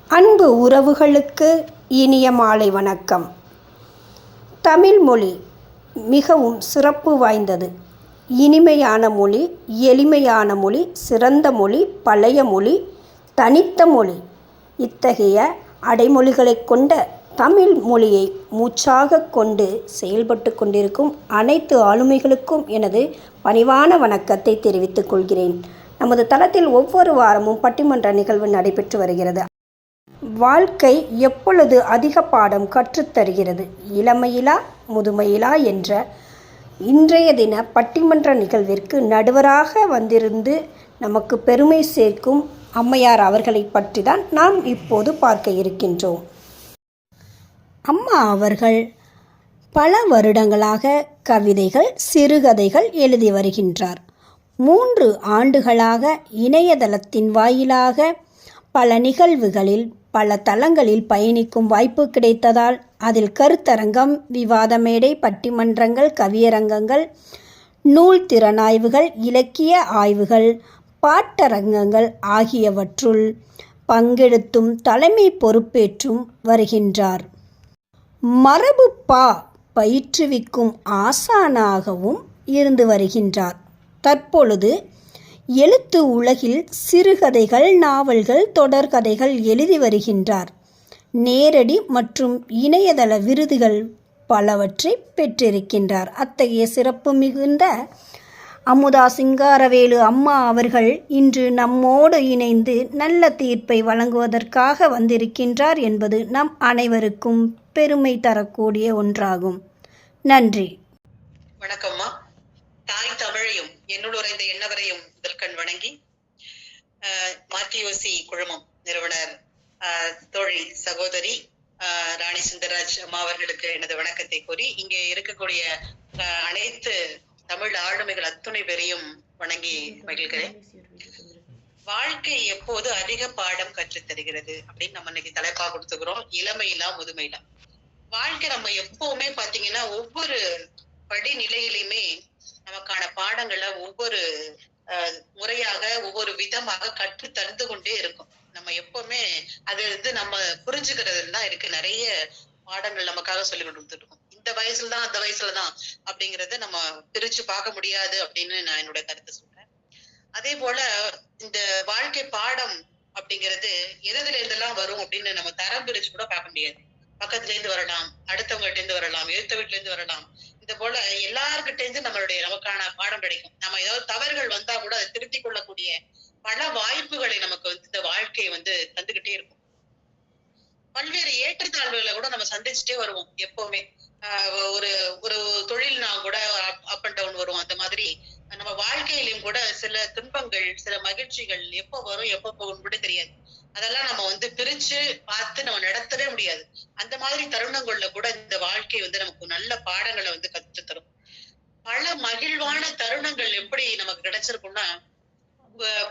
அன்பு உறவுகளுக்கு இனிய மாலை வணக்கம். தமிழ் மொழி மிகவும் சிறப்பு வாய்ந்தது. இனிமையான மொழி, எளிமையான மொழி, சிறந்த மொழி, பழைய மொழி, தனித்த மொழி. இத்தகைய அடைமொழிகளைக் கொண்ட தமிழ் மொழியை மூச்சாக கொண்டு செயல்பட்டு கொண்டிருக்கும் அனைத்து ஆளுமைகளுக்கும் எனது பணிவான வணக்கத்தை தெரிவித்துக் கொள்கிறேன். நமது தளத்தில் ஒவ்வொரு வாரமும் பட்டிமன்ற நிகழ்வு நடைபெற்று வருகிறது. வாழ்க்கை எப்பொழுது அதிக பாடம் கற்றுத்தருகிறது, இளமையிலா முதுமையிலா என்ற இன்றைய தின பட்டிமன்ற நிகழ்விற்கு நடுவராக வந்திருந்து நமக்கு பெருமை சேர்க்கும் அம்மையார் அவர்களை பற்றி தான் நாம் இப்போது பார்க்க இருக்கின்றோம். அம்மா அவர்கள் பல வருடங்களாக கவிதைகள், சிறுகதைகள் எழுதி வருகின்றார். 3 ஆண்டுகளாக இணையதளத்தின் வாயிலாக பல நிகழ்வுகளில் பல தளங்களில் பயணிக்கும் வாய்ப்பு கிடைத்ததால் அதில் கருத்தரங்கம், விவாத மேடை, பட்டிமன்றங்கள், கவியரங்கங்கள், நூல் திறனாய்வுகள், இலக்கிய ஆய்வுகள், பாட்டரங்கங்கள் ஆகியவற்றுள் பங்கெடுத்தும் தலைமை பொறுப்பேற்றும் வருகின்றார். மரபு பயிற்றுவிக்கும் ஆசானாகவும் இருந்து வருகின்றார். தற்பொழுது எழுத்து உலகில் சிறுகதைகள், நாவல்கள், தொடர்கதைகள் எழுதி வருகின்றார். நேரடி மற்றும் இணையதள விருதுகள் பலவற்றை பெற்றிருக்கின்றார். அத்தகைய சிறப்பு மிகுந்த அமுதா சிங்காரவேலு அம்மா அவர்கள் இன்று நம்மோடு இணைந்து நல்ல தீர்ப்பை வழங்குவதற்காக வந்திருக்கின்றார் என்பது நம் அனைவருக்கும் பெருமை தரக்கூடிய ஒன்றாகும். நன்றி. வணக்கம்மா. தாய் தமிழையும் என்னுள் உறைந்த எண்ணவரையும் முதல்கண் வணங்கி, மாத்தியோசி குழுமம் நிறுவனர் தோழி சகோதரி ராணி சுந்தரராஜ் அம்மா அவர்களுக்கு எனது வணக்கத்தை கூறி, இங்கே இருக்கக்கூடிய அனைத்து தமிழ் ஆளுமைகள் அத்துணை பேரையும் வணங்கி மகிழ்கிறேன். வாழ்க்கை எப்போது அதிக பாடம் கற்றுத்தருகிறது அப்படின்னு நம்ம இன்னைக்கு தலைப்பா கொடுத்துக்கிறோம். இளமையிலா முதுமையிலா. வாழ்க்கை நம்ம எப்பவுமே பாத்தீங்கன்னா ஒவ்வொரு படிநிலையிலுமே நமக்கான பாடங்களை ஒவ்வொரு முறையாக ஒவ்வொரு விதமாக கற்று தந்து கொண்டே இருக்கும். நம்ம எப்பவுமே அது நம்ம புரிஞ்சுக்கிறதுல தான் இருக்கு. நிறைய பாடங்கள் நமக்காக சொல்லி கொடுத்துட்டு இருக்கோம். இந்த வயசுலதான் அந்த வயசுலதான் அப்படிங்கறத நம்ம பிரிச்சு பார்க்க முடியாது அப்படின்னு நான் என்னோட கருத்தை சொல்றேன். அதே போல இந்த வாழ்க்கை பாடம் அப்படிங்கிறது எதுல இருந்தெல்லாம் வரும் அப்படின்னு நம்ம தரம் பிரிச்சு கூட பார்க்க முடியாது. பக்கத்துல இருந்து வரலாம், அடுத்தவங்ககிட்ட இருந்து வரலாம், எழுத்த வீட்டுல இருந்து வரலாம். இந்த போல எல்லார்கிட்ட இருந்து நமக்கான பாடம் கிடைக்கும். நம்ம ஏதாவது தவறுகள் வந்தா கூட அதை திருத்திக் கொள்ளக்கூடிய பல வாய்ப்புகளை நமக்கு இந்த வாழ்க்கையை தந்துகிட்டே இருக்கும். பல்வேறு ஏற்றத்தாழ்வுகளை கூட நம்ம சந்திச்சுட்டே வருவோம் எப்பவுமே. ஒரு ஒரு தொழில்னா கூட அப் அண்ட் டவுன் வரும். அந்த மாதிரி நம்ம வாழ்க்கையிலும் கூட சில துன்பங்கள், சில மகிழ்ச்சிகள் எப்ப வரும் எப்ப போகும் கூட தெரியாது. அதெல்லாம் நம்ம பிரிச்சு பார்த்து நம்ம நடத்தவே முடியாது. அந்த மாதிரி தருணங்கள்ல கூட இந்த வாழ்க்கை நமக்கு நல்ல பாடங்களை கற்று தரும். பல மகிழ்வான தருணங்கள் எப்படி நமக்கு கிடைச்சிருக்கும்னா,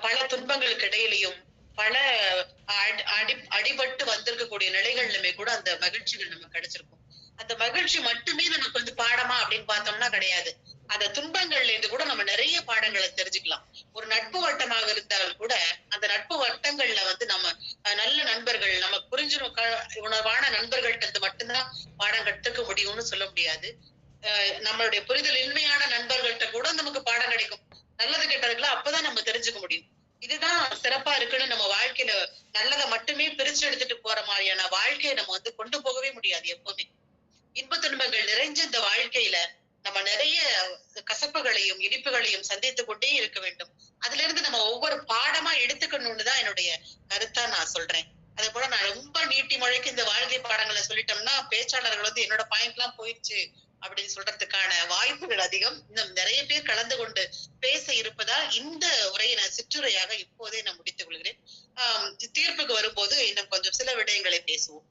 பல துன்பங்களுக்கு இடையிலையும் பல அடிபட்டு வந்திருக்கக்கூடிய நிலைகள்லுமே கூட அந்த மகிழ்ச்சிகள் நமக்கு கிடைச்சிருக்கும். அந்த மகிழ்ச்சி மட்டுமே நமக்கு பாடமா அப்படின்னு பார்த்தோம்னா கிடையாது. அந்த துன்பங்கள்ல இருந்து கூட நம்ம நிறைய பாடங்களை தெரிஞ்சுக்கலாம். ஒரு நட்பு வட்டமாக இருந்தால் கூட அந்த நட்பு வட்டங்கள்ல நம்ம நல்ல நண்பர்கள், நம்ம உணர்வான நண்பர்கள்ட்ட மட்டும்தான் பாடம் கற்றுக்க முடியும்னு சொல்ல முடியாது. நம்மளுடைய புரிதல் இன்மையான நண்பர்கள்ட்ட கூட நமக்கு பாடம் கிடைக்கும். நல்லது கெட்டதுங்களா அப்பதான் நம்ம தெரிஞ்சுக்க முடியும். இதுதான் சிறப்பா இருக்குன்னு நம்ம வாழ்க்கையில நல்லதை மட்டுமே பிரிச்சு எடுத்துட்டு போற மாதிரியான வாழ்க்கையை நம்ம கொண்டு போகவே முடியாது எப்பவுமே. இன்ப துன்பங்கள் நிறைஞ்ச இந்த வாழ்க்கையில நம்ம நிறைய கசப்புகளையும் இனிப்புகளையும் சந்தித்து கொண்டே இருக்க வேண்டும். அதுல இருந்து நம்ம ஒவ்வொரு பாடமா எடுத்துக்கணும்னுதான் என்னுடைய கருத்தா நான் சொல்றேன். அதே போல நான் ரொம்ப நீட்டி முழைக்கு இந்த வாழ்க்கை பாடங்களை சொல்லிட்டோம்னா பேச்சாளர்கள் என்னோட பாயிண்ட் எல்லாம் போயிடுச்சு அப்படின்னு சொல்றதுக்கான வாய்ப்புகள் அதிகம். இன்னும் நிறைய பேர் கலந்து கொண்டு பேச இருப்பதால் இந்த உரையை நான் சிற்றுரையாக இப்போதே நான் முடித்துக் கொள்கிறேன். தீர்ப்புக்கு வரும்போது இன்னும் கொஞ்சம் சில விடயங்களை பேசுவோம்.